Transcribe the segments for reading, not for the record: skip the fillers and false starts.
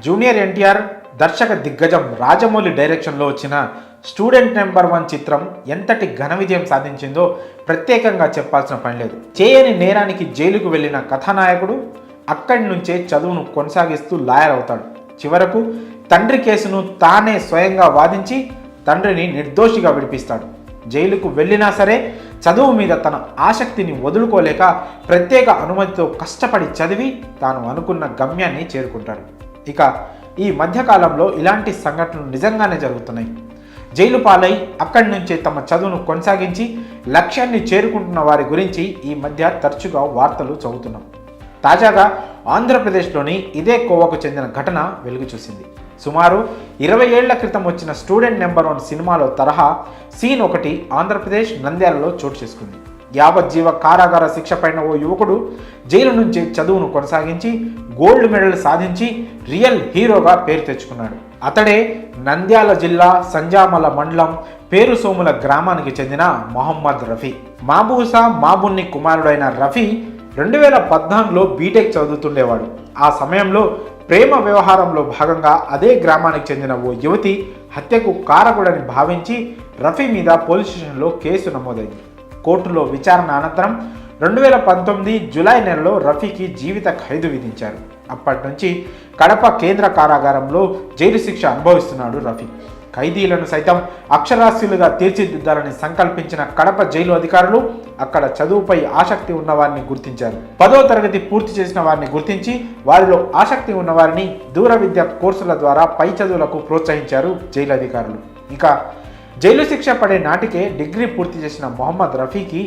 Junior NTR దర్శక దిగ్గజం రాజమౌళి డైరెక్షన్లో వచ్చిన స్టూడెంట్ నెంబర్ 1 చిత్రం ఎంతటి ఘన విజయం సాధించిందో ప్రత్యేకంగా చెప్పాల్సిన పని లేదు. చేయని నేరానికి జైలుకు వెళ్ళిన కథానాయకుడు అక్కడి నుంచే చదువును కొనసాగిస్తూ లాయర్ అవుతాడు. చివరకు తండ్రి కేసును తానే స్వయంగా వాదించి తండ్రిని నిర్దోషిగా విడిపిస్తాడు. జైలుకు వెళ్ళినా సరే చదువు మీద తన ఆసక్తిని వదులుకోలేక ప్రత్యేక అనుమతితో కష్టపడి చదివి తాను అనుకున్న గమ్యాన్ని చేరుకుంటాడు. ఇక ఈ మధ్యకాలంలో ఇలాంటి సంఘటనలు నిజంగానే జరుగుతున్నాయి. జైలు పాలై అక్కడి నుంచే తమ చదువును కొనసాగించి లక్ష్యాన్ని చేరుకుంటున్న వారి గురించి ఈ మధ్య తరచుగా వార్తలు చదువుతున్నాం. తాజాగా ఆంధ్రప్రదేశ్లోని ఇదే కోవకు చెందిన ఘటన వెలుగు చూసింది. సుమారు 20 ఏళ్ల క్రితం వచ్చిన స్టూడెంట్ నెంబర్ 1 సినిమాలో తరహా సీన్ ఒకటి ఆంధ్రప్రదేశ్ నంద్యాలలో చోటు చేసుకుంది. యావజ్జీవ కారాగార శిక్ష పైన ఓ యువకుడు జైలు నుంచి చదువును కొనసాగించి గోల్డ్ మెడల్ సాధించి రియల్ హీరోగా పేరు తెచ్చుకున్నాడు. అతడే నంద్యాల జిల్లా సంజామల మండలం పేరుసోముల గ్రామానికి చెందిన మొహమ్మద్ రఫీ. మాబూసా మాబున్ని కుమారుడైన రఫీ 2014లో బీటెక్ చదువుతుండేవాడు. ఆ సమయంలో ప్రేమ వ్యవహారంలో భాగంగా అదే గ్రామానికి చెందిన ఓ యువతి హత్యకు కారకుడని భావించి రఫీ మీద పోలీస్ స్టేషన్లో కేసు నమోదైంది. కోర్టులో విచారణ అనంతరం 2019 జూలై నెలలో రఫీకి జీవిత ఖైదు విధించారు. అప్పటి నుంచి కడప కేంద్ర కారాగారంలో జైలు శిక్ష అనుభవిస్తున్నాడు రఫీ. ఖైదీలను సైతం అక్షరాస్యులుగా తీర్చిదిద్దాలని సంకల్పించిన కడప జైలు అధికారులు అక్కడ చదువుపై ఆసక్తి ఉన్నవారిని గుర్తించారు. 10వ తరగతి పూర్తి చేసిన వారిని గుర్తించి వారిలో ఆసక్తి ఉన్నవారిని దూర విద్య కోర్సుల ద్వారా పై చదువులకు ప్రోత్సహించారు జైలు అధికారులు. ఇక జైలు శిక్ష పడే నాటికే డిగ్రీ పూర్తి చేసిన మొహమ్మద్ రఫీకి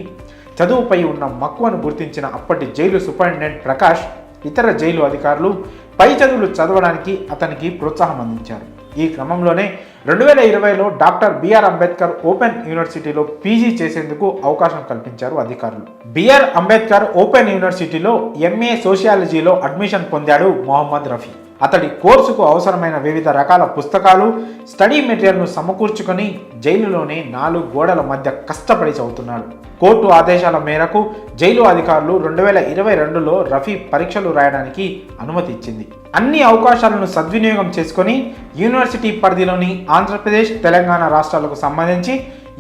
చదువుపై ఉన్న మక్కువను గుర్తించిన అప్పటి జైలు సూపరింటెండెంట్ ప్రకాష్ ఇతర జైలు అధికారులు పై చదువులు చదవడానికి అతనికి ప్రోత్సాహం అందించారు. ఈ క్రమంలోనే 2020లో డాక్టర్ బిఆర్ అంబేద్కర్ ఓపెన్ యూనివర్సిటీలో పీజీ చేసేందుకు అవకాశం కల్పించారు అధికారులు. బిఆర్ అంబేద్కర్ ఓపెన్ యూనివర్సిటీలో ఎంఏ సోషియాలజీలో అడ్మిషన్ పొందాడు మొహమ్మద్ రఫీ. అతడి కోర్సుకు అవసరమైన వివిధ రకాల పుస్తకాలు, స్టడీ మెటీరియల్ను సమకూర్చుకొని జైలులోనే 4 గోడల మధ్య కష్టపడి చదువుతున్నాడు. కోర్టు ఆదేశాల మేరకు జైలు అధికారులు 2022లో రఫీ పరీక్షలు రాయడానికి అనుమతి ఇచ్చింది. అన్ని అవకాశాలను సద్వినియోగం చేసుకొని యూనివర్సిటీ పరిధిలోని ఆంధ్రప్రదేశ్, తెలంగాణ రాష్ట్రాలకు సంబంధించి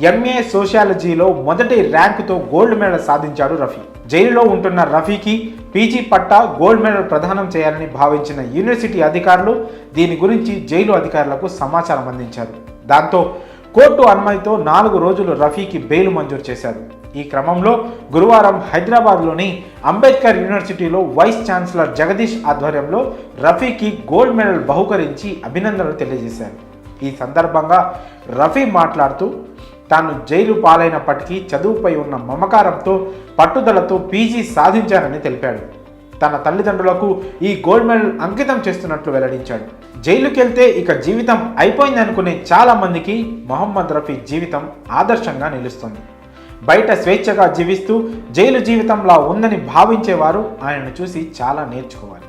ఎంఏ సోషియాలజీలో మొదటి ర్యాంకుతో గోల్డ్ మెడల్ సాధించాడు రఫీ. జైలులో ఉంటున్న రఫీకి పీజీ పట్టా, గోల్డ్ మెడల్ ప్రదానం చేయాలని భావించిన యూనివర్సిటీ అధికారులు దీని గురించి జైలు అధికారులకు సమాచారం అందించారు. దాంతో కోర్టు అనుమతితో 4 రోజులు రఫీకి బెయిల్ మంజూరు చేశారు. ఈ క్రమంలో గురువారం హైదరాబాద్లోని అంబేద్కర్ యూనివర్సిటీలో వైస్ ఛాన్సలర్ జగదీష్ ఆధ్వర్యంలో రఫీకి గోల్డ్ మెడల్ బహుకరించి అభినందనలు తెలియజేశారు. ఈ సందర్భంగా రఫీ మాట్లాడుతూ తాను జైలు పాలైనప్పటికీ చదువుపై ఉన్న మమకారంతో పట్టుదలతో పీజీ సాధించానని తెలిపాడు. తన తల్లిదండ్రులకు ఈ గోల్డ్ మెడల్ అంకితం చేస్తున్నట్లు వెల్లడించాడు. జైలుకెళ్తే ఇక జీవితం అయిపోయిందనుకునే చాలా మందికి మొహమ్మద్ రఫీ జీవితం ఆదర్శంగా నిలుస్తుంది. బయట స్వేచ్ఛగా జీవిస్తూ జైలు జీవితంలా ఉందని భావించేవారు ఆయనను చూసి చాలా నేర్చుకోవాలి.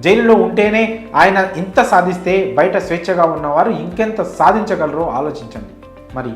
జైలులో ఉంటేనే ఆయన ఇంత సాధిస్తే బయట స్వేచ్ఛగా ఉన్నవారు ఇంకెంత సాధించగలరో ఆలోచించండి. మరి